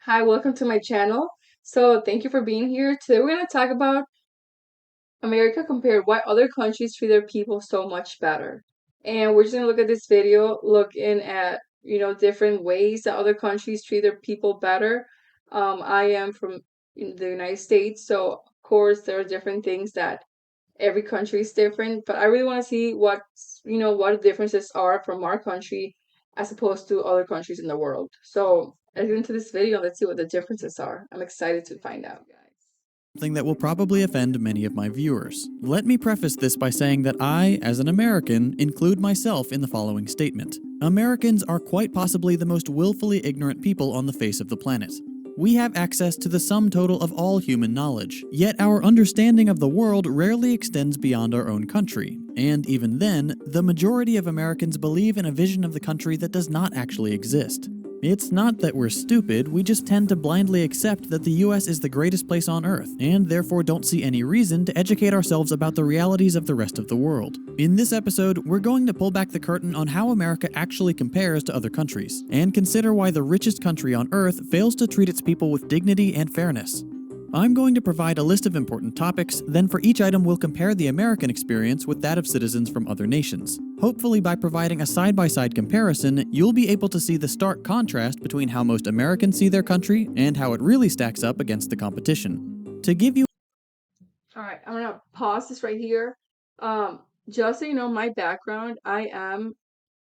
Hi, welcome to my channel. So thank you for being here. Today we're going to talk about America compared why other countries treat their people so much better. And we're just going to look at this video looking at, different ways that other countries treat their people better. I am from in the United States, so of course there are different things that every country is different, but I really want to see what the differences are from our country as opposed to other countries in the world. So let's get into this video. Let's see what the differences are. I'm excited to find out, guys. Something that will probably offend many of my viewers. Let me preface this by saying that I, as an American, include myself in the following statement. Americans are quite possibly the most willfully ignorant people on the face of the planet. We have access to the sum total of all human knowledge, yet our understanding of the world rarely extends beyond our own country. And even then, the majority of Americans believe in a vision of the country that does not actually exist. It's not that we're stupid, we just tend to blindly accept that the US is the greatest place on Earth, and therefore don't see any reason to educate ourselves about the realities of the rest of the world. In this episode, we're going to pull back the curtain on how America actually compares to other countries, and consider why the richest country on Earth fails to treat its people with dignity and fairness. I'm going to provide a list of important topics, then for each item we'll compare the American experience with that of citizens from other nations. Hopefully by providing a side-by-side comparison, you'll be able to see the stark contrast between how most Americans see their country and how it really stacks up against the competition. To give you All right, I'm gonna pause this right here. Just so you know, my background, I am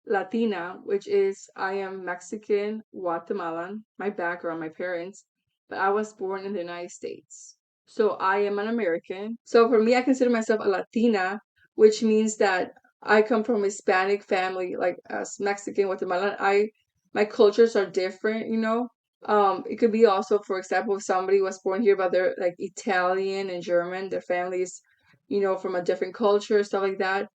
Latina, which is I am Mexican, Guatemalan, my background, my parents, but I was born in the United States. So I am an American. So for me, I consider myself a Latina, which means that I come from a Hispanic family, like as Mexican, Guatemalan. My cultures are different. It could be also, for example, if somebody was born here, but they're like Italian and German, their families, from a different culture, stuff like that.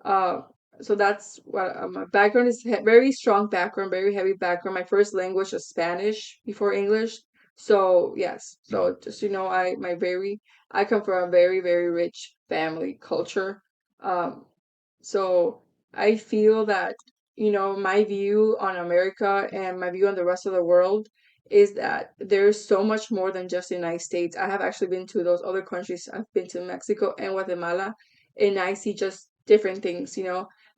Uh, so that's what my background is very strong background, very heavy background. My first language was Spanish before English. So yes, so just I come from a very, very rich family culture. Um, so I feel that, my view on America and my view on the rest of the world is that there's so much more than just the United States. I have actually been to those other countries. I've been to Mexico and Guatemala, and I see just different things.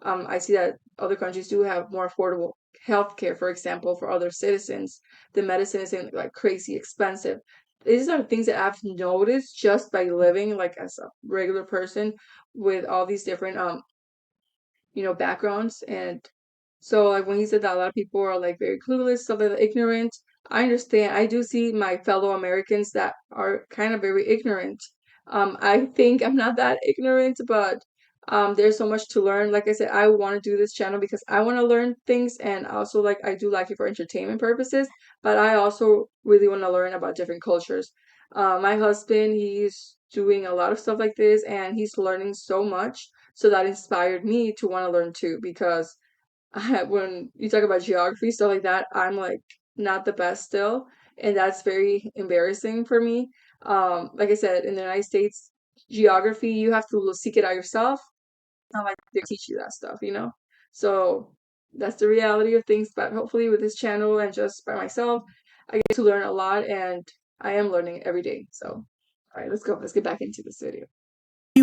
I see that other countries do have more affordable healthcare, for example, for other citizens. The medicine isn't like crazy expensive. These are things that I've noticed just by living like as a regular person with all these different backgrounds. And so like when you said that a lot of people are like very clueless, stuff like that, ignorant, I understand. I do see my fellow Americans that are kind of very ignorant. I think I'm not that ignorant, but there's so much to learn. Like I said, I want to do this channel because I want to learn things, and also like I do like it for entertainment purposes, but I also really want to learn about different cultures. My husband, he's doing a lot of stuff like this, and he's learning so much. So that inspired me to want to learn too, because when you talk about geography, stuff like that, I'm like not the best still, and that's very embarrassing for me. Like I said, in the United States, geography, you have to seek it out yourself. It's not like they teach you that stuff. So that's the reality of things. But hopefully, with this channel and just by myself, I get to learn a lot, and I am learning every day. So, all right, let's go. Let's get back into this video.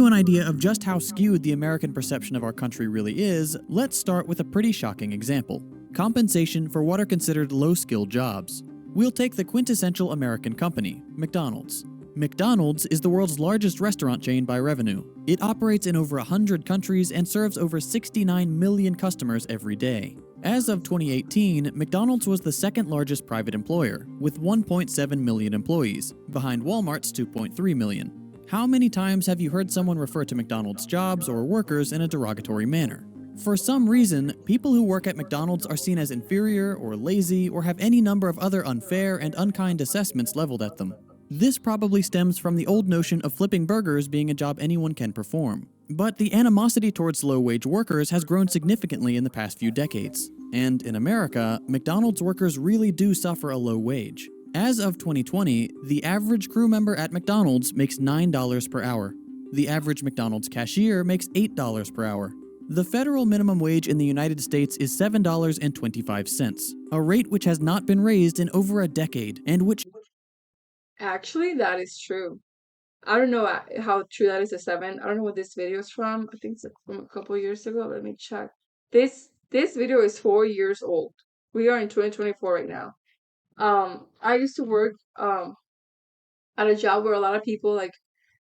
an idea of just how skewed the American perception of our country really is, let's start with a pretty shocking example. Compensation for what are considered low-skilled jobs. We'll take the quintessential American company, McDonald's. McDonald's is the world's largest restaurant chain by revenue. It operates in over 100 countries and serves over 69 million customers every day. As of 2018, McDonald's was the second largest private employer, with 1.7 million employees, behind Walmart's 2.3 million. How many times have you heard someone refer to McDonald's jobs or workers in a derogatory manner? For some reason, people who work at McDonald's are seen as inferior or lazy or have any number of other unfair and unkind assessments leveled at them. This probably stems from the old notion of flipping burgers being a job anyone can perform. But the animosity towards low-wage workers has grown significantly in the past few decades. And in America, McDonald's workers really do suffer a low wage. As of 2020, the average crew member at McDonald's makes $9 per hour. The average McDonald's cashier makes $8 per hour. The federal minimum wage in the United States is $7.25. a rate which has not been raised in over a decade and which Actually, that is true. I don't know how true that is to seven. I don't know what this video is from. I think it's from a couple years ago. Let me check. This video is 4 years old. We are in 2024 right now. I used to work at a job where a lot of people like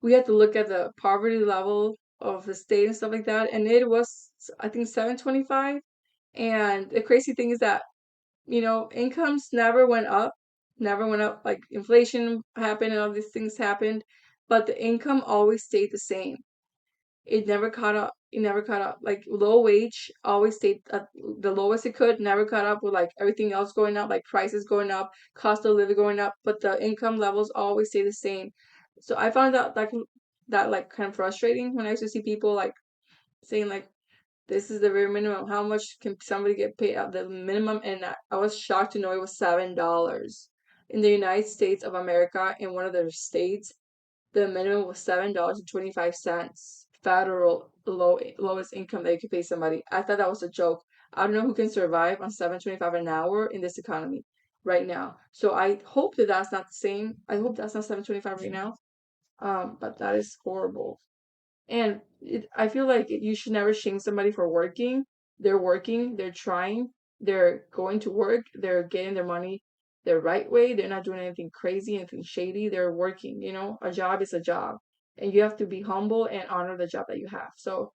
we had to look at the poverty level of the state and stuff like that, and it was I think 725. And the crazy thing is that incomes never went up. Like inflation happened and all these things happened, but the income always stayed the same. It never caught up. It never caught up. Like low wage always stayed at the lowest it could, never caught up with like everything else going up, like prices going up, cost of living going up, but the income levels always stay the same. So I found that like kind of frustrating when I used to see people like saying like this is the very minimum. How much can somebody get paid at the minimum? And I was shocked to know it was $7 in the United States of America. In one of their states, the minimum was $7.25 federal lowest income that you could pay somebody. I thought that was a joke. I don't know who can survive on 7.25 an hour in this economy right now. So I hope that that's not the same. I hope that's not 7.25 right now. But that is horrible. And I feel like you should never shame somebody for working. They're working, they're trying, they're going to work, they're getting their money the right way. They're not doing anything crazy, anything shady. They're working, a job is a job. And you have to be humble and honor the job that you have. So,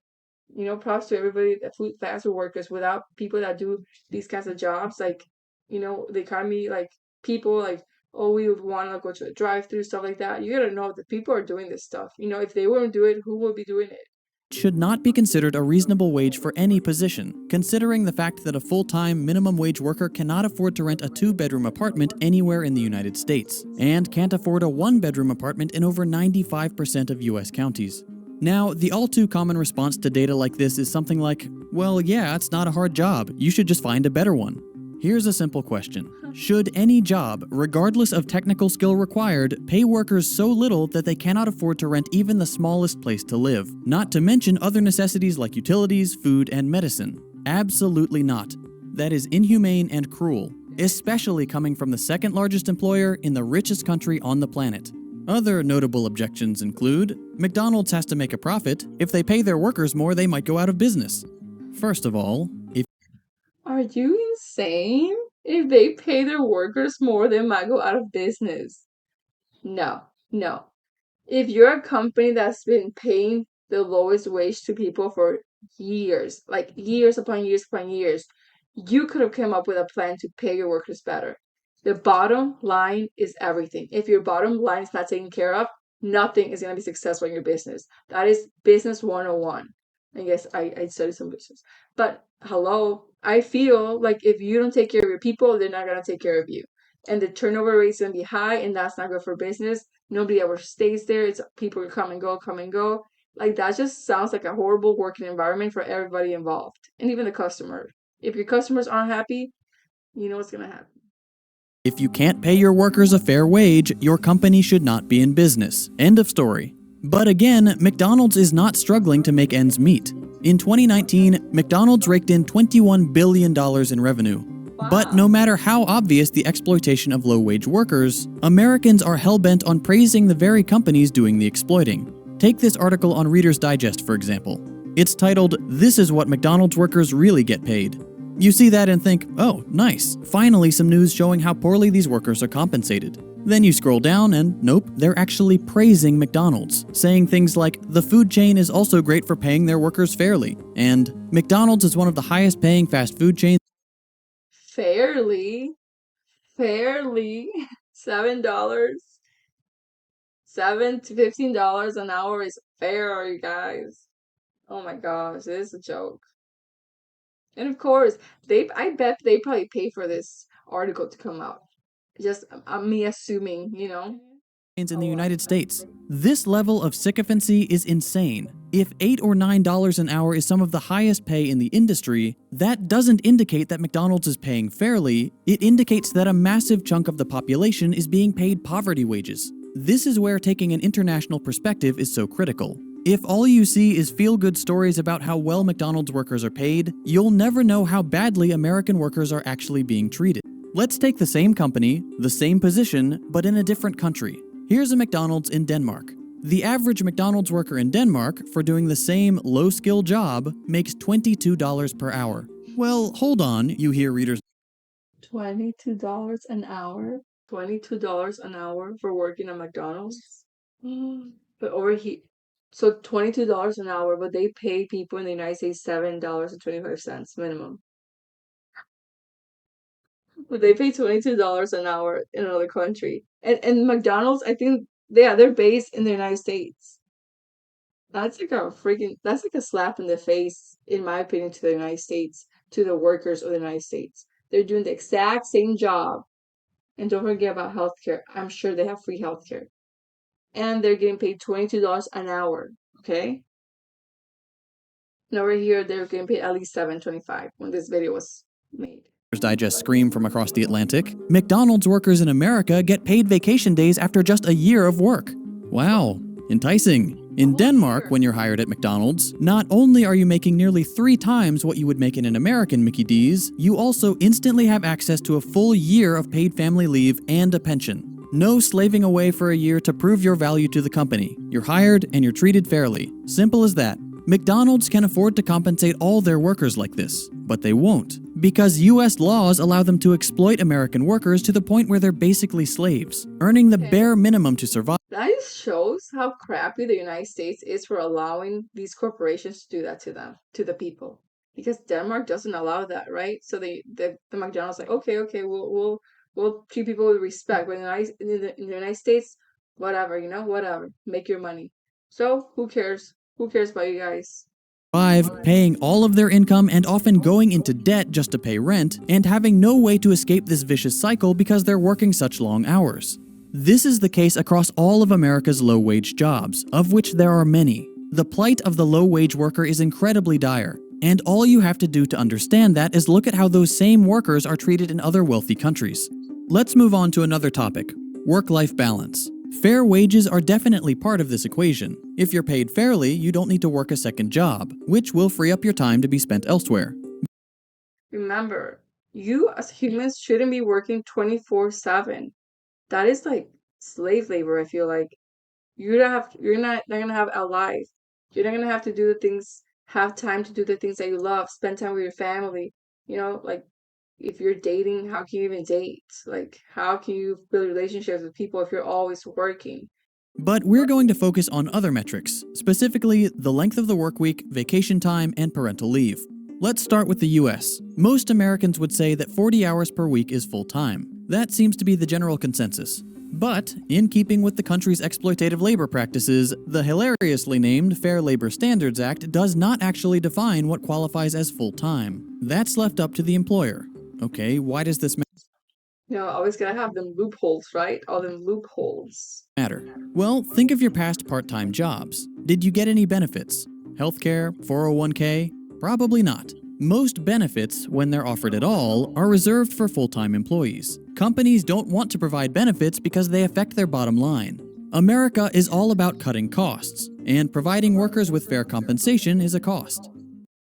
props to everybody, the fast food workers. Without people that do these kinds of jobs, like, the economy, like people like oh, we would want to go to a drive-through, stuff like that. You gotta know that people are doing this stuff. If they wouldn't do it, who would be doing it? should not be considered a reasonable wage for any position, considering the fact that a full-time minimum wage worker cannot afford to rent a two-bedroom apartment anywhere in the United States, and can't afford a one-bedroom apartment in over 95% of US counties. Now, the all too common response to data like this is something like, well, yeah, it's not a hard job, you should just find a better one. Here's a simple question. Should any job, regardless of technical skill required, pay workers so little that they cannot afford to rent even the smallest place to live? Not to mention other necessities like utilities, food, and medicine. Absolutely not. That is inhumane and cruel, especially coming from the second largest employer in the richest country on the planet. Other notable objections include, McDonald's has to make a profit. If they pay their workers more, they might go out of business. First of all, if Are you insane? If they pay their workers more, they might go out of business. No, no. If you're a company that's been paying the lowest wage to people for years, like years upon years upon years, you could have come up with a plan to pay your workers better. The bottom line is everything. If your bottom line is not taken care of, nothing is going to be successful in your business. That is business 101. I guess I studied some business. But hello, I feel like if you don't take care of your people, they're not going to take care of you. And the turnover rate is going to be high, and that's not good for business. Nobody ever stays there. It's people come and go, come and go. Like that just sounds like a horrible working environment for everybody involved, and even the customer. If your customers aren't happy, you know what's gonna happen. If you can't pay your workers a fair wage, your company should not be in business. End of story. But again, McDonald's is not struggling to make ends meet. In 2019, McDonald's raked in $21 billion in revenue. But no matter how obvious the exploitation of low-wage workers, Americans are hell-bent on praising the very companies doing the exploiting. Take this article on Reader's Digest, for example. It's titled, "This is what McDonald's workers really get paid." You see that and think, oh, nice, finally some news showing how poorly these workers are compensated. Then you scroll down and nope, they're actually praising McDonald's, saying things like, the food chain is also great for paying their workers fairly, and McDonald's is one of the highest paying fast food chains. Fairly, fairly, $7, $7 to $15 an hour is fair, you guys. Oh my gosh, this is a joke. And of course, I bet they probably pay for this article to come out. Just me assuming. In the United States. This level of sycophancy is insane. If $8 or $9 an hour is some of the highest pay in the industry, that doesn't indicate that McDonald's is paying fairly, it indicates that a massive chunk of the population is being paid poverty wages. This is where taking an international perspective is so critical. If all you see is feel-good stories about how well McDonald's workers are paid, you'll never know how badly American workers are actually being treated. Let's take the same company, the same position, but in a different country. Here's a McDonald's in Denmark. The average McDonald's worker in Denmark, for doing the same low-skill job, makes $22 per hour. Well, hold on, you hear readers. $22 an hour? $22 an hour for working at McDonald's? But over here, so $22 an hour, but they pay people in the United States $7.25 minimum. But they pay $22 an hour in another country. And McDonald's, I think, yeah, they're based in the United States. That's like a slap in the face, in my opinion, to the United States, to the workers of the United States. They're doing the exact same job. And don't forget about healthcare. I'm sure they have free healthcare. And they're getting paid $22 an hour. Okay? And over here, they're getting paid at least $7.25 when this video was made. Digest scream from across the Atlantic. McDonald's workers in America get paid vacation days after just a year of work. Wow, enticing. In Denmark, when you're hired at McDonald's, not only are you making nearly 3 times what you would make in an American Mickey D's, you also instantly have access to a full year of paid family leave and a pension. No slaving away for a year to prove your value to the company. You're hired and you're treated fairly. Simple as that. McDonald's can afford to compensate all their workers like this, but they won't, because US laws allow them to exploit American workers to the point where they're basically slaves, earning the bare minimum to survive. That just shows how crappy the United States is for allowing these corporations to do that to them, to the people. Because Denmark doesn't allow that, right? So the McDonald's like, okay, we'll treat people with respect. But in the United States, whatever, whatever, make your money. So who cares? Who cares about you guys? Paying all of their income and often going into debt just to pay rent, and having no way to escape this vicious cycle because they're working such long hours. This is the case across all of America's low-wage jobs, of which there are many. The plight of the low-wage worker is incredibly dire, and all you have to do to understand that is look at how those same workers are treated in other wealthy countries. Let's move on to another topic: work-life balance. Fair wages are definitely part of this equation. If you're paid fairly, you don't need to work a second job, which will free up your time to be spent elsewhere. Remember, you as humans shouldn't be working 24/7. That is like slave labor, I feel like. You're not gonna have a life. You're not gonna have to do the things, have time to do the things that you love, spend time with your family. Like if you're dating, how can you even date? Like how can you build relationships with people if you're always working? But we're going to focus on other metrics, specifically the length of the work week, vacation time, and parental leave. Let's start with the US. Most Americans would say that 40 hours per week is full-time. That seems to be the general consensus. But, in keeping with the country's exploitative labor practices, the hilariously named Fair Labor Standards Act does not actually define what qualifies as full-time. That's left up to the employer. Okay, why does this Always gotta have them loopholes, right? All them loopholes. matter? Well, think of your past part-time jobs. Did you get any benefits? Healthcare, 401k? Probably not. Most benefits, when they're offered at all, are reserved for full-time employees. Companies don't want to provide benefits because they affect their bottom line. America is all about cutting costs, and providing workers with fair compensation is a cost.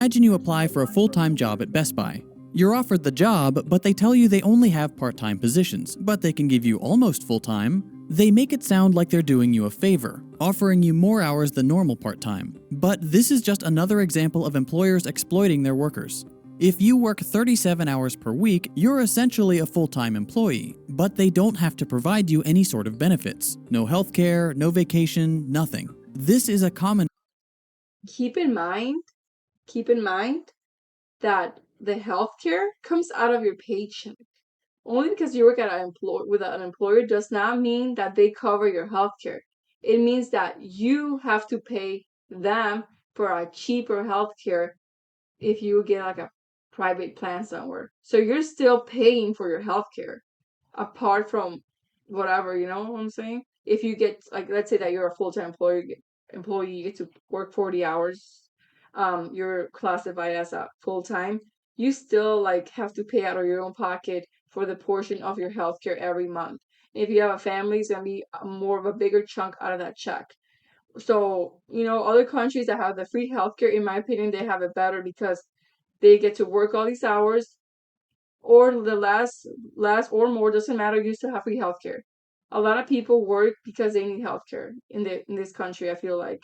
Imagine you apply for a full-time job at Best Buy. You're offered the job, but they tell you they only have part-time positions, but they can give you almost full-time. They make it sound like they're doing you a favor, offering you more hours than normal part-time. But this is just another example of employers exploiting their workers. If you work 37 hours per week, you're essentially a full-time employee, but they don't have to provide you any sort of benefits. No healthcare, no vacation, nothing. This is a common Keep in mind, keep in mind that the healthcare comes out of your paycheck. Only because you work at with an employer does not mean that they cover your healthcare. It means that you have to pay them for a cheaper healthcare if you get like a private plan somewhere. So you're still paying for your healthcare apart from whatever, you know what I'm saying? If you get like let's say that you're a full-time employee, you get to work 40 hours, you're classified as a full-time, you still like have to pay out of your own pocket for the portion of your healthcare every month. If you have a family, it's gonna be more of a bigger chunk out of that check. So, other countries that have the free healthcare, in my opinion, they have it better because they get to work all these hours, or the last or more, doesn't matter, you still have free healthcare. A lot of people work because they need healthcare in this country. I feel like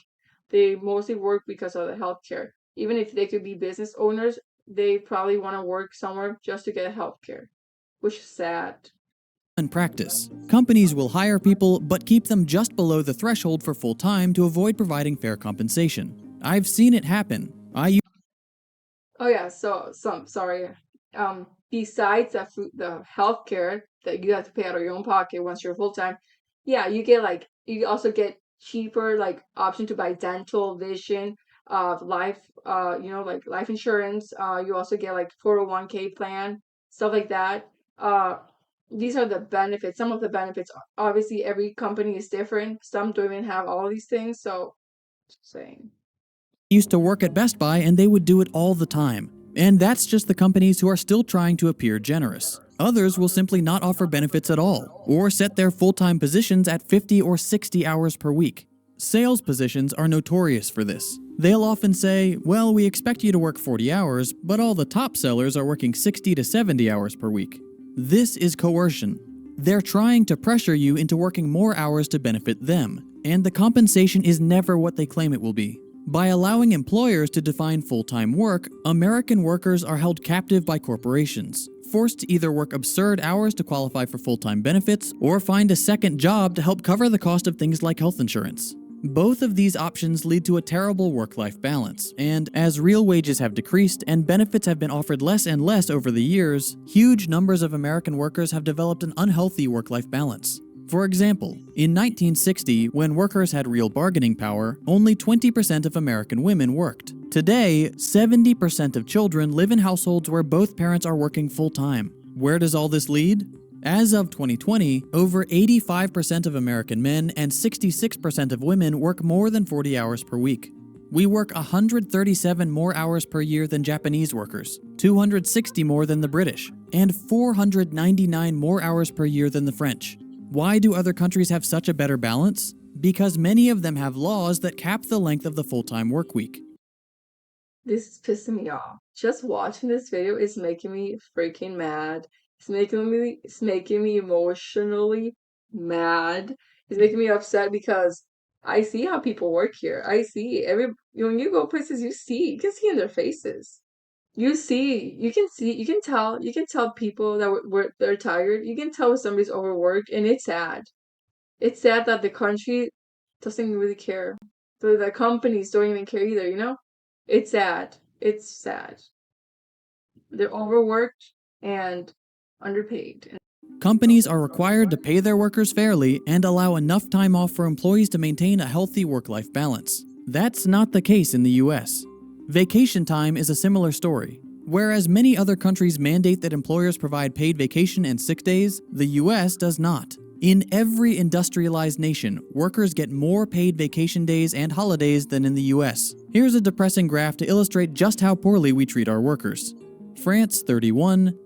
they mostly work because of the healthcare. Even if they could be business owners, they probably want to work somewhere just to get healthcare, which is sad. In practice, companies will hire people but keep them just below the threshold for full time to avoid providing fair compensation. I've seen it happen. Oh yeah, sorry. Besides the healthcare that you have to pay out of your own pocket once you're full time, yeah, you also get cheaper like option to buy dental, vision, life, like life insurance. You also get like 401k plan, stuff like that. Uh, these are the benefits. Some of the benefits. Obviously, every company is different. Some don't even have all these things. So, just saying. used to work at Best Buy and they would do it all the time. And that's just the companies who are still trying to appear generous. Others will simply not offer benefits at all, or set their full time positions at 50 or 60 hours per week. Sales positions are notorious for this. They'll often say, well, we expect you to work 40 hours, but all the top sellers are working 60 to 70 hours per week. This is coercion. They're trying to pressure you into working more hours to benefit them, and the compensation is never what they claim it will be. By allowing employers to define full-time work, American workers are held captive by corporations, forced to either work absurd hours to qualify for full-time benefits or find a second job to help cover the cost of things like health insurance. Both of these options lead to a terrible work-life balance, and as real wages have decreased and benefits have been offered less and less over the years, huge numbers of American workers have developed an unhealthy work-life balance. For example, in 1960, when workers had real bargaining power, only 20% of American women worked. Today, 70% of children live in households where both parents are working full-time. Where does all this lead? As of 2020, over 85% of American men and 66% of women work more than 40 hours per week. We work 137 more hours per year than Japanese workers, 260 more than the British, and 499 more hours per year than the French. Why do other countries have such a better balance? Because many of them have laws that cap the length of the full-time work week. This is pissing me off. Just watching this video is making me freaking mad. It's making me emotionally mad. It's making me upset because I see how people work here. I see when you go places, you can see in their faces. You can tell people that they're tired. You can tell when somebody's overworked, and it's sad. It's sad that the country doesn't really care. The companies don't even care either. It's sad. It's sad. They're overworked and underpaid. Companies are required to pay their workers fairly and allow enough time off for employees to maintain a healthy work-life balance. That's not the case in the US. Vacation time is a similar story. Whereas many other countries mandate that employers provide paid vacation and sick days, the US does not. In every industrialized nation, workers get more paid vacation days and holidays than in the US. Here's a depressing graph to illustrate just how poorly we treat our workers. France 31,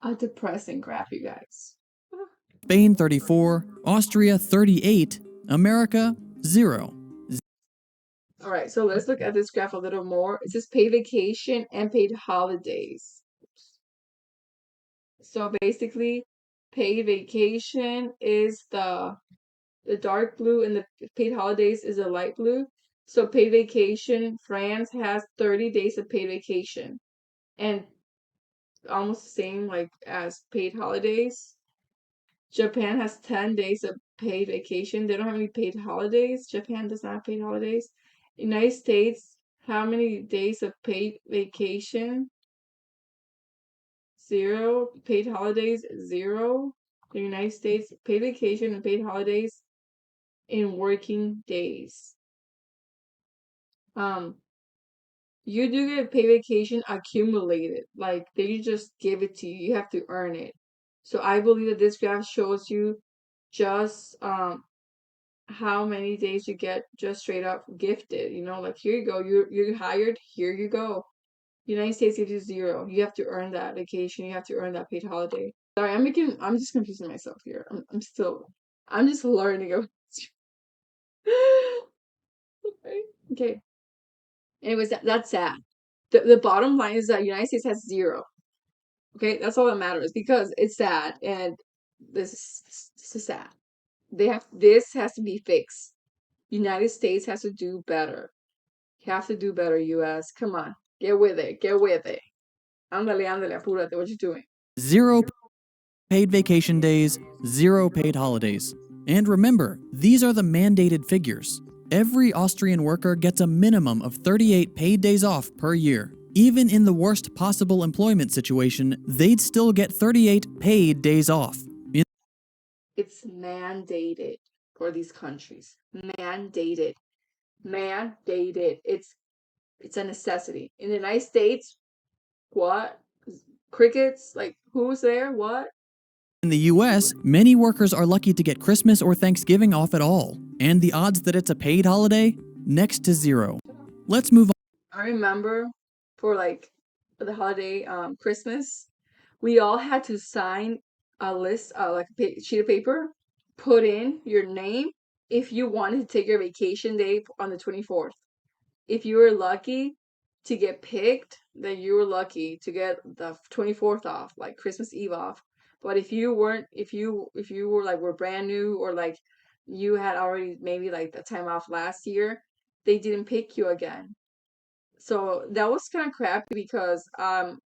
A depressing graph, you guys. Spain 34, Austria 38, America 0. All right, so let's look at this graph a little more. It says paid vacation and paid holidays. So basically, paid vacation is the dark blue, and the paid holidays is the light blue. So paid vacation, France has 30 days of paid vacation, and almost the same like as paid holidays. Japan has 10 days of paid vacation. They don't have any paid holidays. Japan does not have paid holidays. United States, how many days of paid vacation? Zero. Paid holidays, zero. The United States, paid vacation and paid holidays in working days. Um, you do get paid vacation accumulated. Like they just give it to you. You have to earn it. So I believe that this graph shows you just how many days you get just straight up gifted. Like here you go. You're hired. Here you go. United States gives you zero. You have to earn that vacation. You have to earn that paid holiday. Sorry, I'm just confusing myself here. I'm just learning. Okay. Anyways, that's sad. The bottom line is that United States has zero. Okay, that's all that matters because it's sad and this is sad. This has to be fixed. United States has to do better. You have to do better, US. Come on. Get with it. Get with it. Ándale, ándale, apúrate. What you doing? Zero paid vacation days, zero paid holidays. And remember, these are the mandated figures. Every Austrian worker gets a minimum of 38 paid days off per year. Even in the worst possible employment situation, they'd still get 38 paid days off. It's mandated for these countries. Mandated. Mandated. It's a necessity. In the United States, what? Crickets? Like who's there? What? In the US, many workers are lucky to get Christmas or Thanksgiving off at all, and the odds that it's a paid holiday? Next to zero. Let's move on. I remember for like the holiday Christmas, we all had to sign a list, like a sheet of paper, put in your name if you wanted to take your vacation day on the 24th. If you were lucky to get picked, then you were lucky to get the 24th off, like Christmas Eve off. But if you weren't, if you were like were brand new or like you had already maybe like the time off last year, they didn't pick you again. So that was kind of crappy because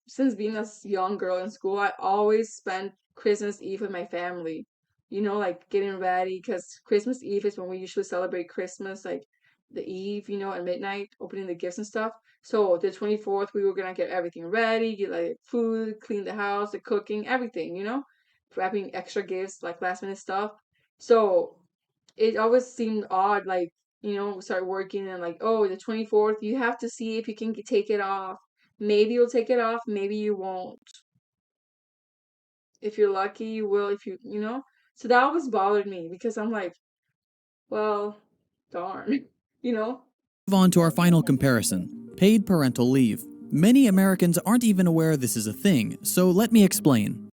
since being a young girl in school, I always spent Christmas Eve with my family. You know, like getting ready because Christmas Eve is when we usually celebrate Christmas, like the Eve, at midnight, opening the gifts and stuff. So the 24th, we were gonna get everything ready, get like food, clean the house, the cooking, everything, wrapping extra gifts, like last minute stuff. So it always seemed odd, like, start working and like, oh, the 24th, you have to see if you can take it off. Maybe you'll take it off, maybe you won't. If you're lucky, you will, if you. So that always bothered me because I'm like, well, darn, you know? Move on to our final comparison, paid parental leave. Many Americans aren't even aware this is a thing, so let me explain.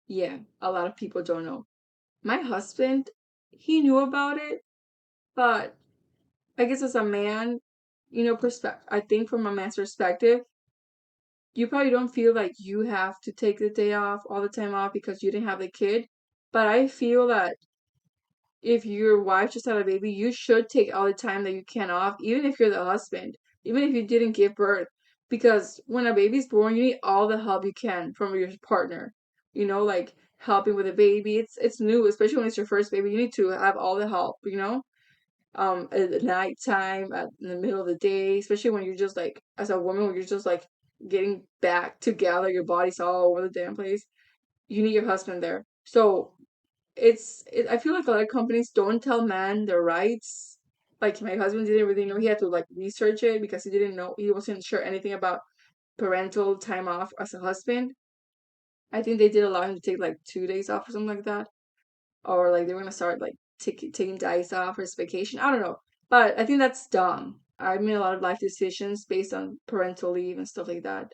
Yeah, a lot of people don't know. My husband, he knew about it, but I guess as a man, I think from a man's perspective, you probably don't feel like you have to take the day off all the time off because you didn't have the kid. But I feel that if your wife just had a baby, you should take all the time that you can off, even if you're the husband, even if you didn't give birth. Because when a baby's born, you need all the help you can from your partner. Like helping with a baby. It's new, especially when it's your first baby. You need to have all the help. At nighttime, in the middle of the day, especially when you're just like, as a woman, when you're just like getting back together, your body's all over the damn place. You need your husband there. So I feel like a lot of companies don't tell men their rights. Like my husband didn't really know; he had to like research it because he didn't know, he wasn't sure anything about parental time off as a husband. I think they did allow him to take like 2 days off or something like that, or like they were gonna start like taking days off for his vacation. I don't know, but I think that's dumb. I made a lot of life decisions based on parental leave and stuff like that.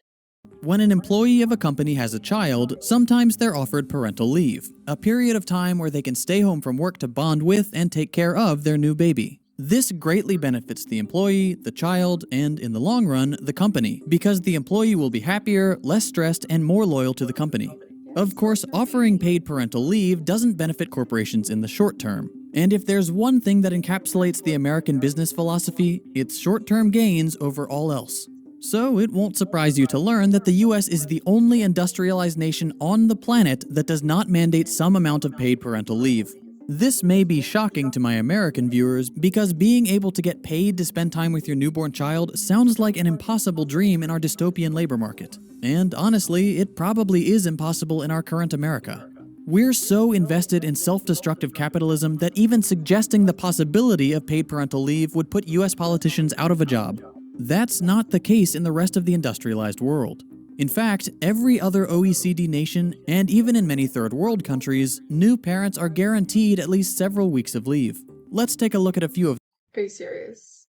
When an employee of a company has a child, sometimes they're offered parental leave, a period of time where they can stay home from work to bond with and take care of their new baby. This greatly benefits the employee, the child, and, in the long run, the company, because the employee will be happier, less stressed, and more loyal to the company. Of course, offering paid parental leave doesn't benefit corporations in the short term. And if there's one thing that encapsulates the American business philosophy, it's short-term gains over all else. So it won't surprise you to learn that the US is the only industrialized nation on the planet that does not mandate some amount of paid parental leave. This may be shocking to my American viewers because being able to get paid to spend time with your newborn child sounds like an impossible dream in our dystopian labor market. And honestly, it probably is impossible in our current America. We're so invested in self-destructive capitalism that even suggesting the possibility of paid parental leave would put US politicians out of a job. That's not the case in the rest of the industrialized world. In fact, every other OECD nation, and even in many third world countries, new parents are guaranteed at least several weeks of leave. Let's take a look at a few of Are you serious?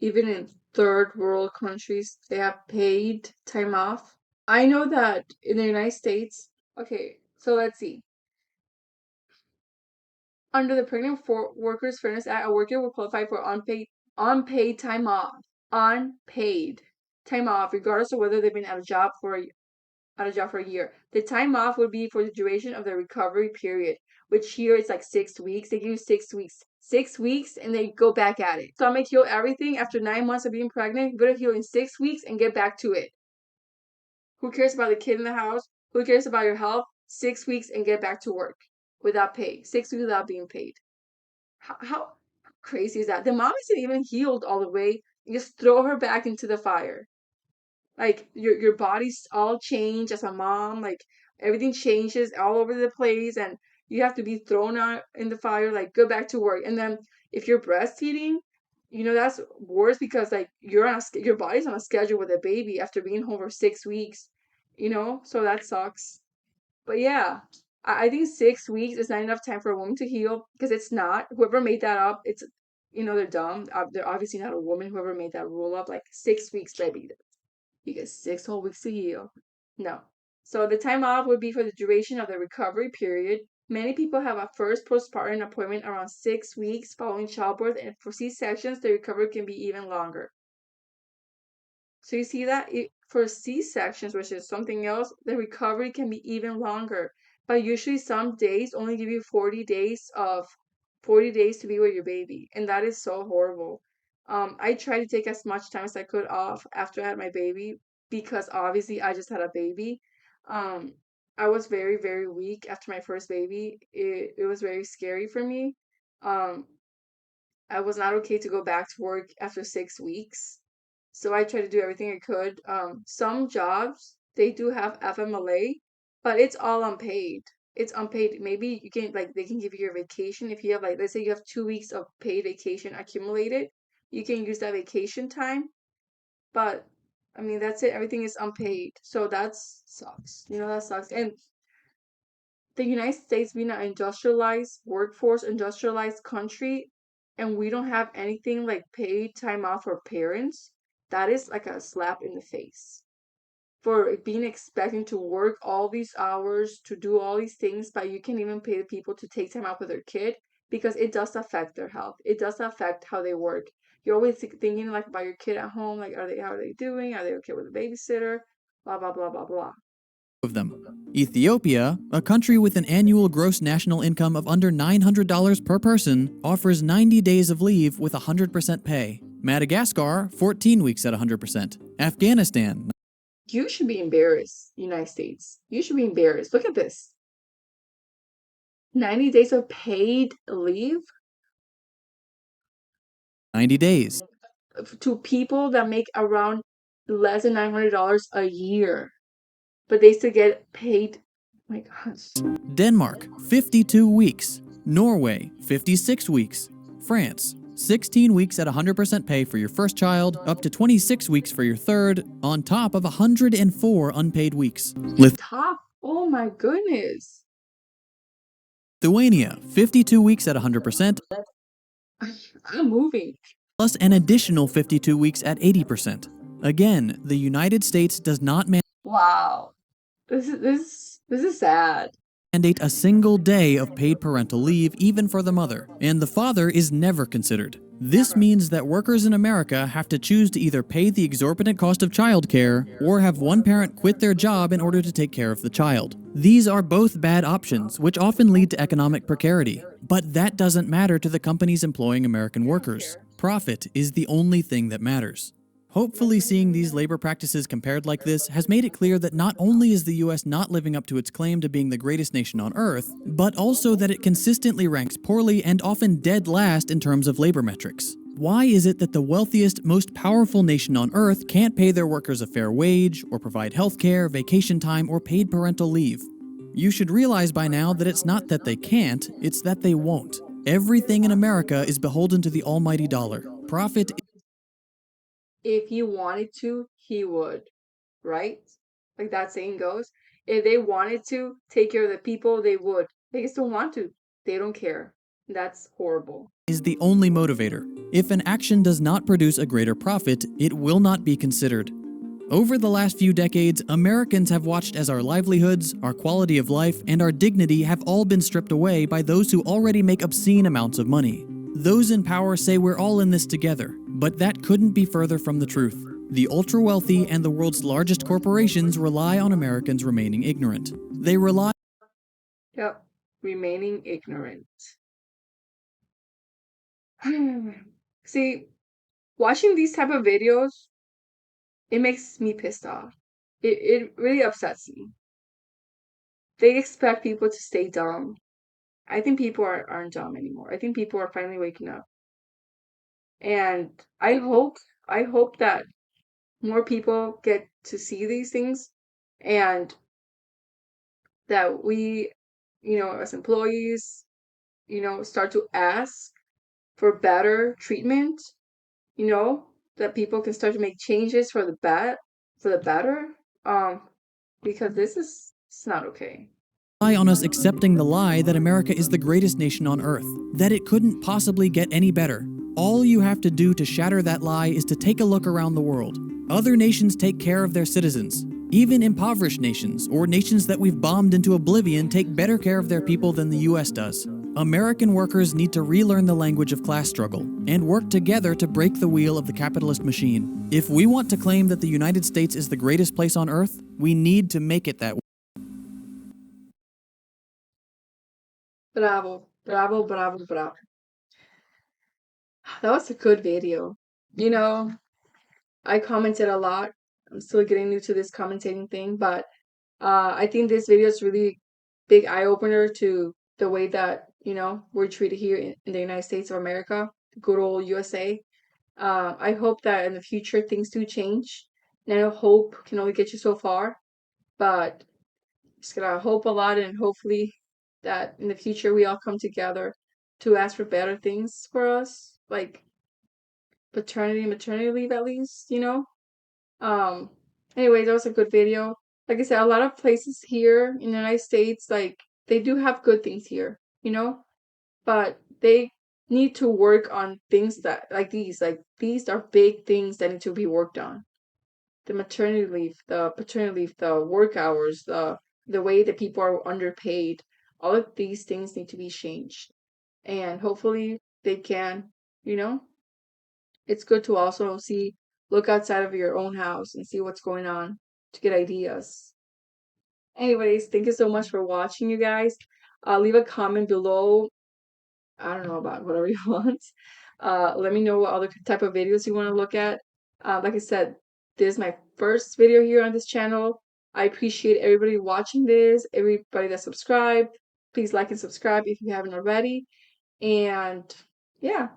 Even in third world countries, they have paid time off. I know that in the United States, okay, so let's see. Under the Pregnant Workers Fairness Act, a worker will qualify for unpaid unpaid time off. Unpaid time off, regardless of whether they've been out of job for a year. The time off would be for the duration of the recovery period, which here is like 6 weeks. They give you 6 weeks. 6 weeks and they go back at it. Stomach heal everything after 9 months of being pregnant. Go to heal in 6 weeks and get back to it. Who cares about the kid in the house? Who cares about your health? 6 weeks and get back to work without pay. 6 weeks without being paid. How crazy is that? The mom isn't even healed all the way. You just throw her back into the fire. Like your body's all changed as a mom, like everything changes all over the place and you have to be thrown out in the fire, like go back to work. And then if you're breastfeeding, that's worse because like your body's on a schedule with a baby after being home for 6 weeks, so that sucks. But yeah, I think 6 weeks is not enough time for a woman to heal because it's not. Whoever made that up, they're dumb. They're obviously not a woman. Whoever made that rule up, like 6 weeks, baby, you get 6 whole weeks to heal. No. So the time off would be for the duration of the recovery period. Many people have a first postpartum appointment around 6 weeks following childbirth, and for C-sections, the recovery can be even longer. So you see that for C-sections, which is something else, the recovery can be even longer. But usually some days only give you 40 days to be with your baby, and that is so horrible. I tried to take as much time as I could off after I had my baby because obviously I just had a baby. Um, I was very, very weak after my first baby. It was very scary for me. Um, I was not okay to go back to work after 6 weeks. So I tried to do everything I could. Some jobs, they do have FMLA, but it's all unpaid. It's unpaid. Maybe you can, like, they can give you your vacation. If you have, like, let's say you have 2 weeks of paid vacation accumulated, you can use that vacation time. But, I mean, that's it. Everything is unpaid. So that sucks. That sucks. And the United States being an industrialized workforce, industrialized country, and we don't have anything like paid time off for parents, that is like a slap in the face. For being expecting to work all these hours, to do all these things, but you can't even pay the people to take time off with their kid because it does affect their health. It does affect how they work. You're always thinking like about your kid at home, like how are they doing? Are they okay with a babysitter? Blah blah blah blah blah. Of them. Ethiopia, a country with an annual gross national income of under $900 per person, offers 90 days of leave with 100% pay. Madagascar, 14 weeks at 100%. Afghanistan, You should be embarrassed, United States. You should be embarrassed. Look at this. 90 days of paid leave 90 days. to people that make around less than $900 a year, but they still get paid. Oh my gosh. Denmark, 52 weeks. Norway, 56 weeks. France, 16 weeks at 100% pay for your first child, up to 26 weeks for your third, on top of 104 unpaid weeks. Top. Oh my goodness. Lithuania, 52 weeks at 100%, I'm moving. plus an additional 52 weeks at 80%. Again, the United States does not Wow. This is sad. mandate a single day of paid parental leave even for the mother, and the father is never considered. This means that workers in America have to choose to either pay the exorbitant cost of childcare or have one parent quit their job in order to take care of the child. These are both bad options, which often lead to economic precarity. But that doesn't matter to the companies employing American workers. Profit is the only thing that matters. Hopefully, seeing these labor practices compared like this has made it clear that not only is the US not living up to its claim to being the greatest nation on earth, but also that it consistently ranks poorly and often dead last in terms of labor metrics. Why is it that the wealthiest, most powerful nation on earth can't pay their workers a fair wage, or provide healthcare, vacation time, or paid parental leave? You should realize by now that it's not that they can't, it's that they won't. Everything in America is beholden to the almighty dollar. Profit. If he wanted to, he would, right? Like that saying goes. If they wanted to take care of the people, they would. They just don't want to. They don't care. That's horrible. Is the only motivator. If an action does not produce a greater profit, it will not be considered. Over the last few decades, Americans have watched as our livelihoods, our quality of life, and our dignity have all been stripped away by those who already make obscene amounts of money. Those in power say we're all in this together, But that couldn't be further from the truth. The ultra wealthy and the world's largest corporations rely on Americans remaining ignorant. They rely. Yep. Remaining ignorant. See, watching these type of videos, it makes me pissed off. It really upsets me. They expect people to stay dumb. I think people aren't dumb anymore. I think people are finally waking up. And I hope that more people get to see these things and that we, as employees, start to ask for better treatment, you know, that people can start to make changes for the better. Um, because this is it's not okay. On us accepting the lie that America is the greatest nation on earth, that it couldn't possibly get any better. All you have to do to shatter that lie is to take a look around the world. Other nations take care of their citizens. Even impoverished nations, or nations that we've bombed into oblivion, take better care of their people than the US does. American workers need to relearn the language of class struggle and work together to break the wheel of the capitalist machine. If we want to claim that the United States is the greatest place on earth, we need to make it that way. Bravo, bravo, bravo, bravo. That was a good video. You know, I commented a lot. I'm still getting new to this commentating thing, but I think this video is really big eye opener to the way that, we're treated here in the United States of America, good old USA. I hope that in the future things do change. And I know hope can only get you so far, but just gotta hope a lot and hopefully that in the future we all come together to ask for better things for us, like paternity and maternity leave at least. Um, Anyways, that was a good video. Like I said, a lot of places here in the United States, like they do have good things here, but they need to work on things that like these. Like these are big things that need to be worked on. The maternity leave, the paternity leave, the work hours, the way that people are underpaid. All of these things need to be changed. And hopefully they can, you know? It's good to also look outside of your own house and see what's going on to get ideas. Anyways, thank you so much for watching, you guys. Leave a comment below. I don't know about whatever you want. Let me know what other type of videos you want to look at. Like I said, this is my first video here on this channel. I appreciate everybody watching this, everybody that subscribed. Please like and subscribe if you haven't already. And yeah,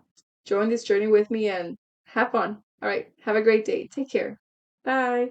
join this journey with me and have fun. All right, have a great day. Take care. Bye.